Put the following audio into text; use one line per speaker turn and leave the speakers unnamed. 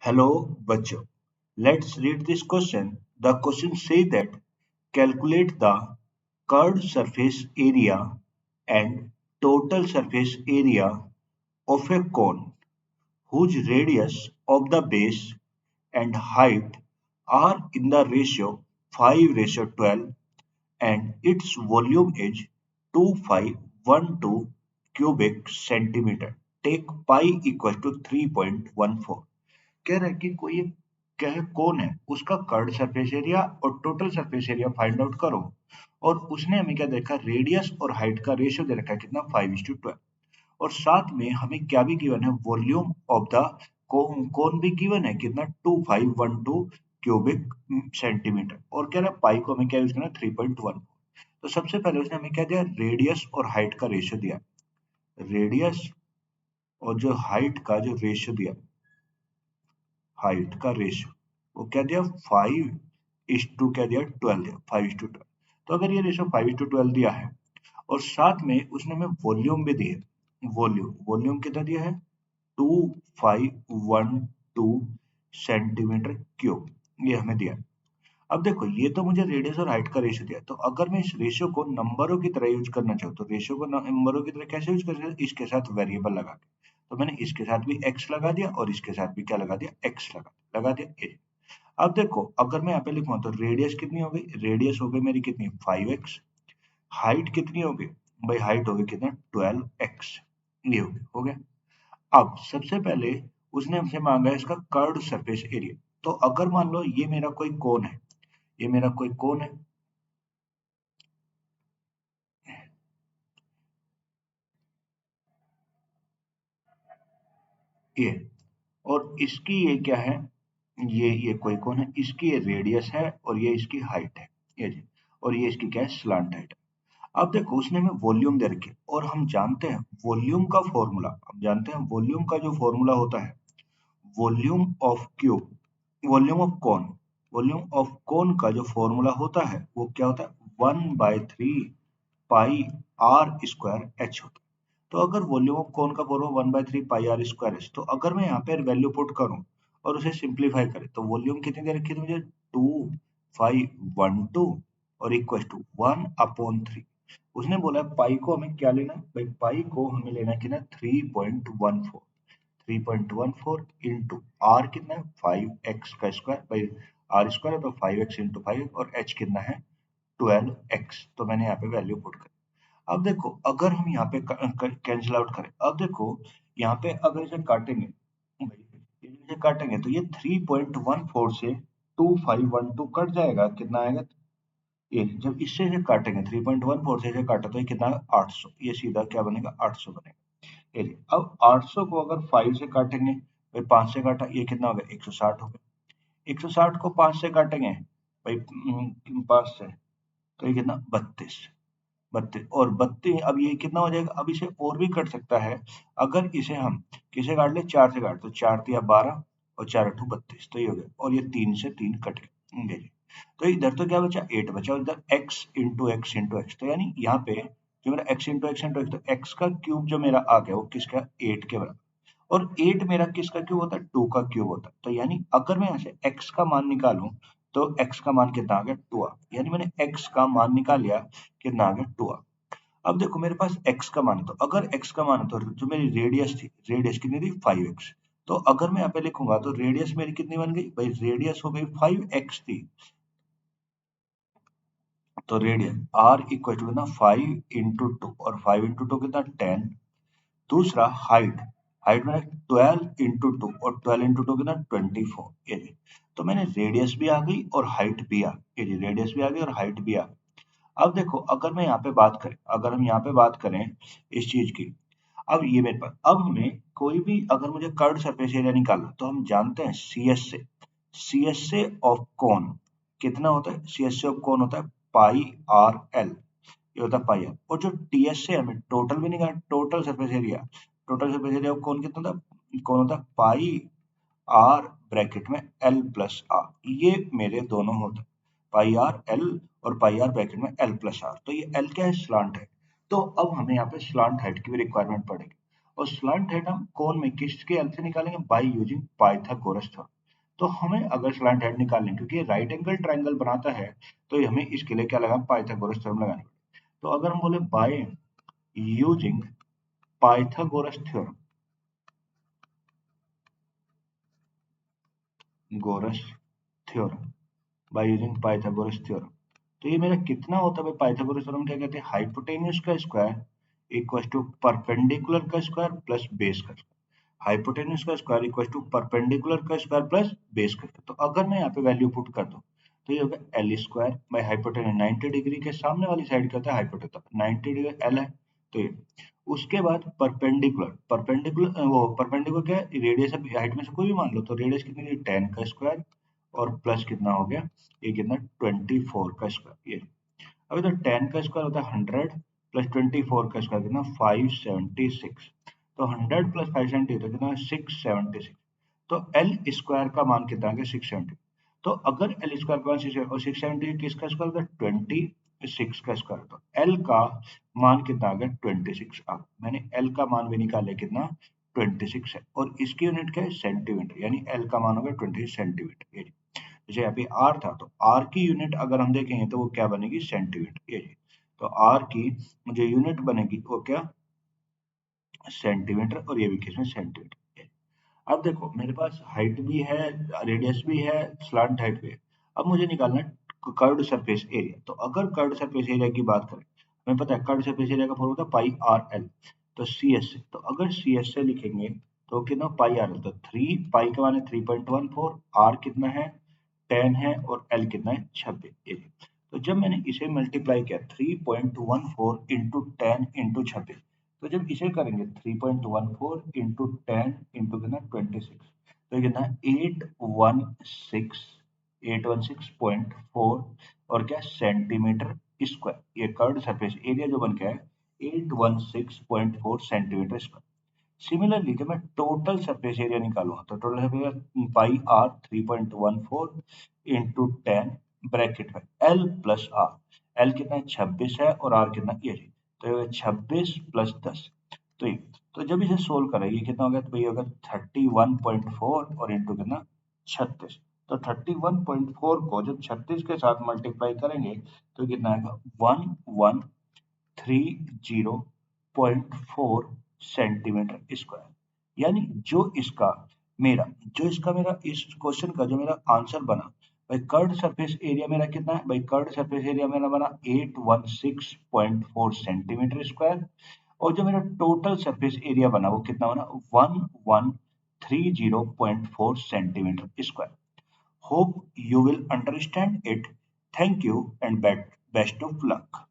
Hello, बच्चों. Let's read this question. The question says that calculate the curved surface area and total surface area of a cone whose radius of the base and height are in the ratio 5:12 and its volume is 2512 cubic centimeter. Take pi equal to 3.14. कह रहा है कि कोई एक कह कौन है उसका कर्ड सरफेस एरिया और total surface area find out करो। और उसने हमें क्या देखा, रेडियस और हाइट का रेशियो दे रखा है कितना, 5:12। और साथ में हमें क्या भी गिवन है, वॉल्यूम ऑफ द कोन भी गिवन है कितना, 2512 क्यूबिक सेंटीमीटर। और कह रहा है पाई को हमें क्या यूज करना, 3.1। तो सबसे पहले उसने हमें क्या दिया, रेडियस और हाइट का रेशियो दिया। रेडियस और जो हाइट का जो रेशियो दिया, हाइट का रेशियो वो क्या दिया, 5:12 क्या दिया, 12 दिया, 5:12। तो अगर ये रेशियो 5:12 दिया है और साथ में उसने हमें वॉल्यूम भी दी है, वॉल्यूम कितना दिया है, 2512 सेंटीमीटर क्यूब, ये हमें दिया। अब देखो ये तो मुझे रेडियस और हाइट का रेशियो दिया, तो अगर मैं इस रेशियो को नंबरों की तरह यूज करना चाहूँ तो रेशियो को नंबरों की तरह कैसे यूज कर सकते हैं, इसके साथ वेरिएबल लगा के। तो मैंने इसके साथ भी x लगा दिया और इसके साथ भी क्या लगा दिया, x लगा दिया a। अब देखो अगर मैं यहाँ पे लिखूँ तो रेडियस कितनी हो गई, रेडियस हो गई मेरी कितनी, 5x। हाइट कितनी हो गई भाई, हाइट हो गई कितना, 12x। ये हो गया। अब सबसे पहले उसने हमसे मांगा है इसका कर्व्ड सरफेस एरिया। तो अगर मान लो ये मेरा कोई कोन है, ये मेरा कोई कोन है, ये, और इसकी ये क्या है, ये कोई कोन है, इसकी ये रेडियस है और ये इसकी हाइट है, ये जी। और ये इसकी क्या है, स्लांट हाइट है। अब देखो उसने हमें वॉल्यूम दे रखी है और हम जानते हैं वॉल्यूम का फॉर्मूला, हम जानते हैं वॉल्यूम का जो फॉर्मूला होता है, volume of cube, volume of cone का जो फॉर्मूला होता है वो क्या होता है, 1/3 पाई आर स्क्वायर एच होता है। तो अगर वॉल्यूम ऑफ कोन का formula 1/3 pi r square h, तो अगर मैं यहाँ पे वैल्यू पुट करूँ और उसे सिंप्लीफाई करें तो वॉल्यूम कितनी दे रखी है मुझे, 2512 और इक्वल टू 1/3। उसने बोला पाई को हमें क्या लेना है भाई, पाई को हमें लेना है कितना, 3.14 इंटू आर कितना है, 5x का स्क्वायर भाई, आर स्क्वायर है तो 5x इंटू 5 और h कितना है, 12x। तो मैंने यहाँ पे वैल्यू पुट कर। अब देखो अगर हम यहाँ पे कैंसिल आउट करें, अब देखो यहाँ पे अगर इसे काटेंगे, इसे काटेंगे तो ये 3.14 से 2512 कट जाएगा, कितना आएगा, ये जब इससे इसे काटेंगे 3.14 से इसे काटा तो ये कितना है, 800। ये सीधा क्या बनेगा, 800 बनेगा। ये अब 800 को अगर 5 से काटेंगे, भाई 5 से काटा, ये कितना हो गया, 160 हो गया। 160 को 5 से काटेंगे भाई, 5 से, तो ये कितना, 32। 32 और 32, अब ये कितना हो जाएगा, अब इसे और भी कट सकता है। अगर इसे हम किसे काट ले, 4 से काट, तो 4 तिया 12 और 4 अट्ठू 32, तो ये हो गया। और ये 3 से 3 कट गए, ये जी। तो इधर तो क्या बचा, 8 बचा, और इधर x into x into x, तो यानी यहाँ पे जो मेरा x into x into x, तो x का क्यूब जो मेरा आ गया वो किसका, 8 के बराबर। और 8 मेरा किसका क्यूब होता है, 2 का क्यूब होता है। तो यानी अगर मैं यहाँ से x का मान निकालूं तो x का मान कितना आ गया, 2 आ। यानी मैंने x का मान निकाल लिया, कितना आ गया, 2 आ। अब देखो मेरे पास x का मान है, तो अगर x का मान है तो जो मेरी रेडियस थी, रेडियस कितनी थी, 5x। तो अगर मैं यहाँ पे लिखूंगा तो रेडियस मेरी कितनी बन गई भाई, रेडियस हो गई 5x थी, तो रेडियस r इक्वल टू ना 5 into 2, और 5 into 2 कितना, 10। दूसरा हाइट, हाइट मैंने 12 into 2 और 12 into 2 कितना, 24, ये जी। तो मैंने रेडियस भी आ गई और हाइट भी आ गई, ये जी, रेडियस भी आ गई और हाइट भी आ गई। अब देखो अगर मैं यहाँ पे बात करें, अगर हम यहाँ पे बात करें इस चीज की, अब ये मेरे पास, अब हमें कोई भी अगर मुझे कर्व सरफेस एरिया निकालना, तो हम जानते हैं सी एस से ऑफ कोन कितना होता है, सी एस से ऑफ कोन होता है पाई आर एल, ये होता है पाई आर। और जो टी एस से हमें टोटल भी निकाल, total surface area of cone कितना होता है, कौन होता है, पाई आर ब्रैकेट में एल प्लस आर, ये मेरे दोनों होते हैं, पाई आर एल और पाई आर ब्रैकेट में एल प्लस आर। तो ये एल क्या है, स्लांट है। तो अब हमें यहाँ पे स्लांट हाइट की भी रिक्वायरमेंट पड़ेगी, और स्लांट हाइट हम कौन में किसके हेल्प से निकालेंगे, बाय यूजिंग पाइथागोरस थ्योरम। तो हमें अगर स्लैंट हेड निकालनी है, क्योंकि राइट एंगल ट्रायंगल बनाता है, तो हमें इसके लिए क्या लगाना, पाइथागोरस थ्योरम लगाना पड़ेगा। तो अगर हम बोले बाय यूजिंग पाइथागोरस थ्योरम, गोरस theorem, by using Pythagoras theorem, तो ये मेरा कितना होता है भाई? पाइथागोरस थ्योरम क्या कहते हैं? हाइपोटेन्यूज का स्क्वायर इक्वल टू परपेंडिकुलर का स्क्वायर प्लस बेस का स्क्वायर। हाइपोटेन्यूज का स्क्वायर इक्वल टू परपेंडिकुलर का स्क्वायर प्लस बेस का स्क्वायर। तो अगर मैं यहाँ पे वैल्यू पुट कर दूं, तो ये होगा L square by hypotenuse, 90 degree के सामने वाली साइड क्या होता है? हाइपोटेन्यूज, 90 डिग्री एल है, तो ये। उसके बाद परपेंडिकुलर, परपेंडिकुलर वो परपेंडिकुलर क्या है? रेडियस, अब हाइट में से कोई भी मान लो, तो रेडियस कितनी थी? 10 का स्क्वायर और प्लस कितना हो गया? ये कितना? 24 का स्क्वायर। ये अभी तो 10 का स्क्वायर होता है 100 प्लस 24 का स्क्वायर कितना? 576। तो 100 प्लस 570 तो कितना? 676। तो एल स्क्वायर का मान कितना आ गया? 670। तो अगर एल स्क्वायर का मान 670 और 670 किसका स्क्वायर होता है? 26 का स्क्वायर। तो एल का मान कितना आ गया? 26 आ गया। मैंने एल का मान भी निकाला, कितना? 26 है, और इसकी यूनिट क्या है? सेंटीमीटर, यानी एल का मान होगा 26 सेंटीमीटर। ये जैसे यहाँ पे आर था, तो आर की यूनिट अगर हम देखेंगे तो वो क्या बनेगी? सेंटीमीटर। ये तो आर की जो यूनिट बनेगी वो क्या? सेंटीमीटर, और ये भी किसमें? सेंटीमीटर। अब देखो मेरे पास हाइट भी है, रेडियस भी है, स्लांट हाइट भी है। अब मुझे निकालना है कर्व्ड सरफेस एरिया। तो अगर कर्व्ड सरफेस एरिया की बात करें, हमें पता है कर्व्ड सरफेस एरिया का फॉर्मूला होता है पाई आर एल। तो सी एस से, तो अगर सी एस से लिखेंगे तो कितना? पाई आर एल। तो 3 पाई का मान है 3.14, आर कितना है? 10 है, और एल कितना है? 26। तो जब मैंने इसे मल्टीप्लाई किया 3.14 इंटू 10 इंटू 26, तो जब इसे करेंगे 3.14 इंटू 10 इंटू कितना? 26, तो ये कितना है? 816.4 और क्या? Centimetre square. ये कर्व्ड सरफेस एरिया जो बन गया है 816.4 सेंटीमीटर स्क्वायर। सिमिलरली जब मैं टोटल सरफेस एरिया निकालूंगा, तो total surface area pi r 3.14 into 10 bracket में एल प्लस आर। एल कितना है? 26 है, और आर कितना? ये है। तो ये 26 प्लस 10। तो ये, तो जब इसे सोल्व करें, ये कितना हो गया? तो ये होगा 31.4 और इंटू कितना? 36। तो 31.4 को जब 36 के साथ मल्टीप्लाई करेंगे तो कितना आएगा? 1130.4 सेंटीमीटर स्क्वायर। यानी जो इसका मेरा इस क्वेश्चन का जो मेरा आंसर बना, भाई कर्व्ड सरफेस एरिया मेरा कितना है? भाई कर्व्ड सरफेस एरिया मेरा बना 816.4 सेंटीमीटर स्क्वायर, और जो मेरा टोटल सरफेस एरिया बना वो कितना बना? 1130.4 centimetre square. Hope you will understand it. Thank you and best of luck.